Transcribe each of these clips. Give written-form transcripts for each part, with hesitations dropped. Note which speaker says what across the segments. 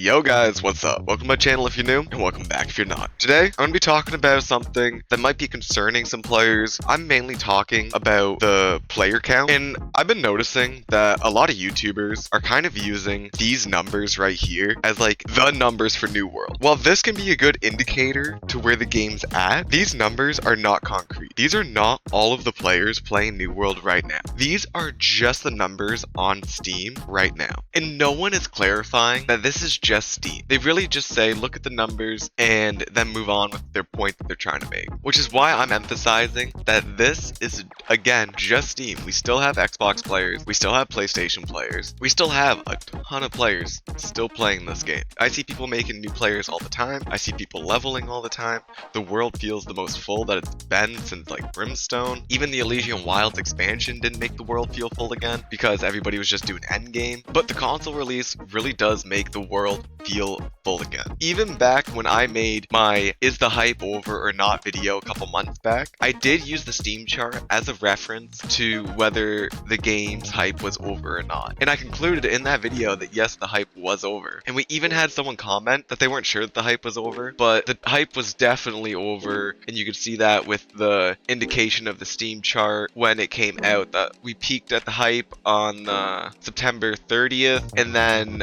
Speaker 1: Yo guys, what's up? Welcome to my channel if you're new, and welcome back if you're not. Today, I'm going to be talking about something that might be concerning some players. I'm mainly talking about the player count, and I've been noticing that a lot of YouTubers are kind of using these numbers right here as like the numbers for New World. While this can be a good indicator to where the game's at, these numbers are not concrete. These are not all of the players playing New World right now. These are just the numbers on Steam right now. And no one is clarifying that this is just Steam. They really just say, look at the numbers and then move on with their point that they're trying to make. Which is why I'm emphasizing that this is, again, just Steam. We still have Xbox players. We still have PlayStation players. We still have a ton of players still playing this game. I see people making new players all the time. I see people leveling all the time. The world feels the most full that it's been since like Brimstone. Even the Elysian Wilds expansion didn't make the world feel full again because everybody was just doing endgame. But the console release really does make the world feel full again. Even back when I made my is the hype over or not video a couple months back, I did use the Steam chart as a reference to whether the game's hype was over or not. And I concluded in that video that yes, the hype was over. And we even had someone comment that they weren't sure that the hype was over, but the hype was definitely over. And you could see that with the indication of the Steam chart when it came out, that we peaked at the hype on September 30th, and then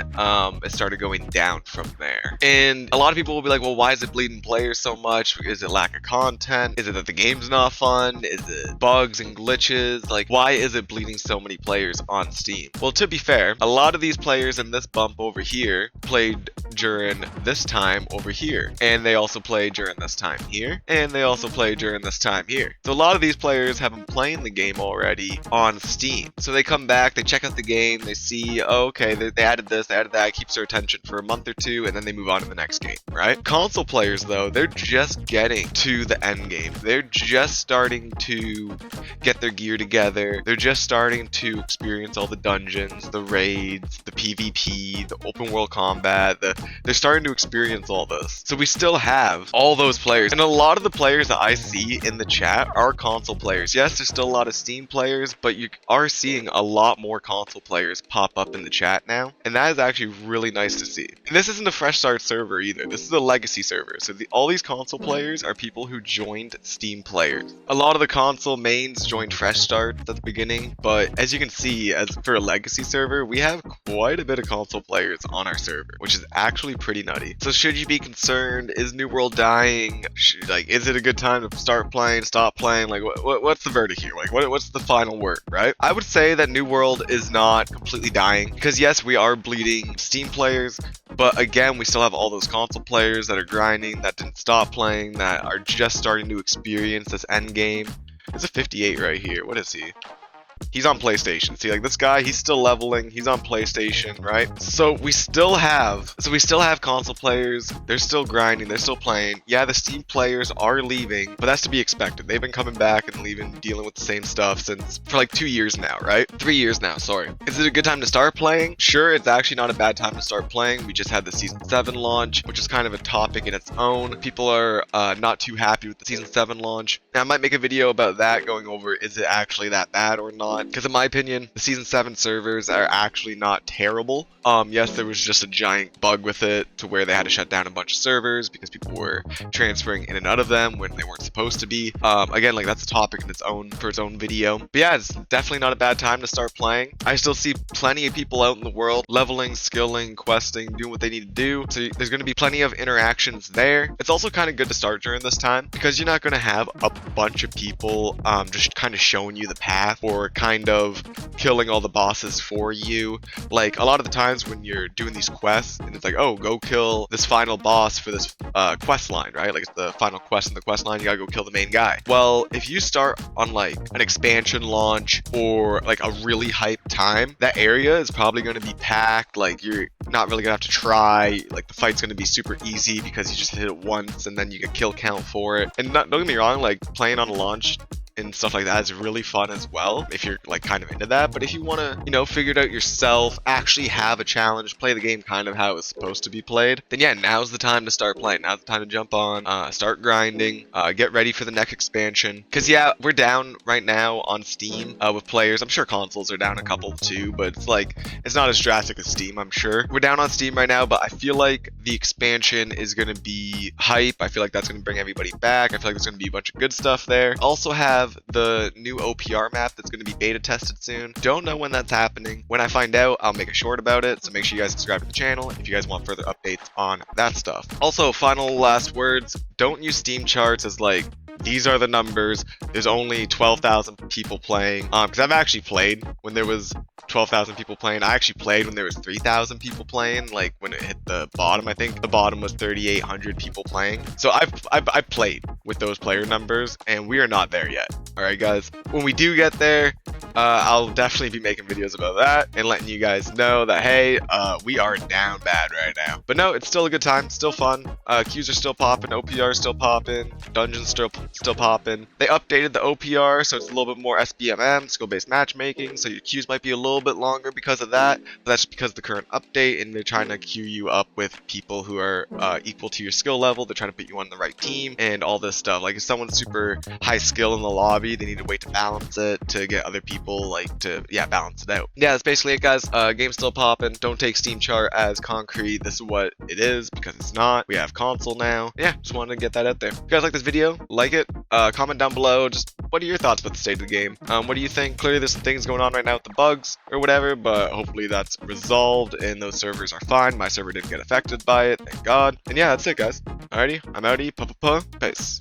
Speaker 1: it started going down from there. And a lot of people will be like, well, why is it bleeding players so much? Is it lack of content? Is it that the game's not fun? Is it bugs and glitches? Like, why is it bleeding so many players on Steam? Well, to be fair, a lot of these players in this bump over here played during this time over here, and they also played during this time here, and they also played during this time here. So a lot of these players have been playing the game already on Steam. So they come back, they check out the game, they see, oh, okay, they added this, they added that, it keeps their attention for a month or two, and then they move on to the next game, right? Console players, though, they're just getting to the end game. They're just starting to get their gear together. They're just starting to experience all the dungeons, the raids, the PvP, the open world combat. They're starting to experience all this. So we still have all those players. And a lot of the players that I see in the chat are console players. Yes, there's still a lot of Steam players, but you are seeing a lot more console players pop up in the chat now. And that is actually really nice to see. And this isn't a fresh start server either. This is a legacy server. So all these console players are people who joined Steam players. A lot of the console mains joined fresh starts at the beginning, but as you can see, as for a legacy server, we have quite a bit of console players on our server, which is actually pretty nutty. So should you be concerned? Is New World dying? Is it a good time to start playing, stop playing? Like, what's the verdict here? Like, what's the final word, right? I would say that New World is not completely dying because yes, we are bleeding Steam players, but again, we still have all those console players that are grinding, that didn't stop playing, that are just starting to experience this end game. There's a 58 right here. What is he? He's on PlayStation. See, like this guy, he's still leveling. He's on PlayStation, right? So we still have console players. They're still grinding. They're still playing. Yeah, the Steam players are leaving, but that's to be expected. They've been coming back and leaving, dealing with the same stuff for like 2 years now, right? 3 years now, sorry. Is it a good time to start playing? Sure, it's actually not a bad time to start playing. We just had the Season 7 launch, which is kind of a topic in its own. People are not too happy with the Season 7 launch. Now, I might make a video about that, going over, is it actually that bad or not? Because in my opinion, the Season 7 servers are actually not terrible. Yes, there was just a giant bug with it to where they had to shut down a bunch of servers because people were transferring in and out of them when they weren't supposed to be. Again, like that's a topic in its own for its own video. But yeah, it's definitely not a bad time to start playing. I still see plenty of people out in the world leveling, skilling, questing, doing what they need to do. So there's going to be plenty of interactions there. It's also kind of good to start during this time because you're not going to have a bunch of people just kind of showing you the path or kind of killing all the bosses for you. Like a lot of the times when you're doing these quests and it's like, oh, go kill this final boss for this quest line, right? Like it's the final quest in the quest line, you gotta go kill the main guy. Well, if you start on like an expansion launch or like a really hype time, that area is probably going to be packed. Like you're not really gonna have to try. Like the fight's going to be super easy because you just hit it once and then you get kill count for it. And don't get me wrong, like playing on a launch and stuff like that is really fun as well, if you're like kind of into that. But if you want to, you know, figure it out yourself, actually have a challenge, play the game kind of how it's supposed to be played, then yeah, now's the time to start playing. Now's the time to jump on, start grinding, get ready for the next expansion. Because yeah, we're down right now on Steam with players. I'm sure consoles are down a couple too, but it's like, it's not as drastic as Steam, I'm sure. We're down on Steam right now, but I feel like the expansion is going to be hype. I feel like that's going to bring everybody back. I feel like there's going to be a bunch of good stuff there. Also have the new OPR map that's going to be beta tested soon. Don't know when that's happening. When I find out, I'll make a short about it, so make sure you guys subscribe to the channel if you guys want further updates on that stuff. Also, final last words, don't use Steam charts as like, these are the numbers, there's only 12,000 people playing, because I've actually played when there was 12,000 people playing. I actually played when there was 3,000 people playing, like when it hit the bottom. I think the bottom was 3,800 people playing. So I've played with those player numbers, and we are not there yet. All right, guys. When we do get there, I'll definitely be making videos about that and letting you guys know that, hey, we are down bad right now. But no, it's still a good time, still fun. Queues are still popping, OPR is still popping, dungeons still popping. They updated the OPR, so it's a little bit more SBMM, skill-based matchmaking, so your queues might be a little bit longer because of that, but that's because of the current update, and they're trying to queue you up with people who are equal to your skill level. They're trying to put you on the right team and all this stuff. Like if someone's super high skill in the lobby, they need to wait to balance it to get other people like to balance it out. Yeah, that's basically it, guys. Game's still popping. Don't take Steam chart as concrete. This is what it is because it's not. We have console now. Yeah, just wanted to get that out there. If you guys like this video, like it. Comment down below. Just what are your thoughts about the state of the game? What do you think? Clearly there's some things going on right now with the bugs or whatever, but hopefully that's resolved and those servers are fine. My server didn't get affected by it, thank God. And yeah, that's it, guys. Alrighty, I'm outie. Peace.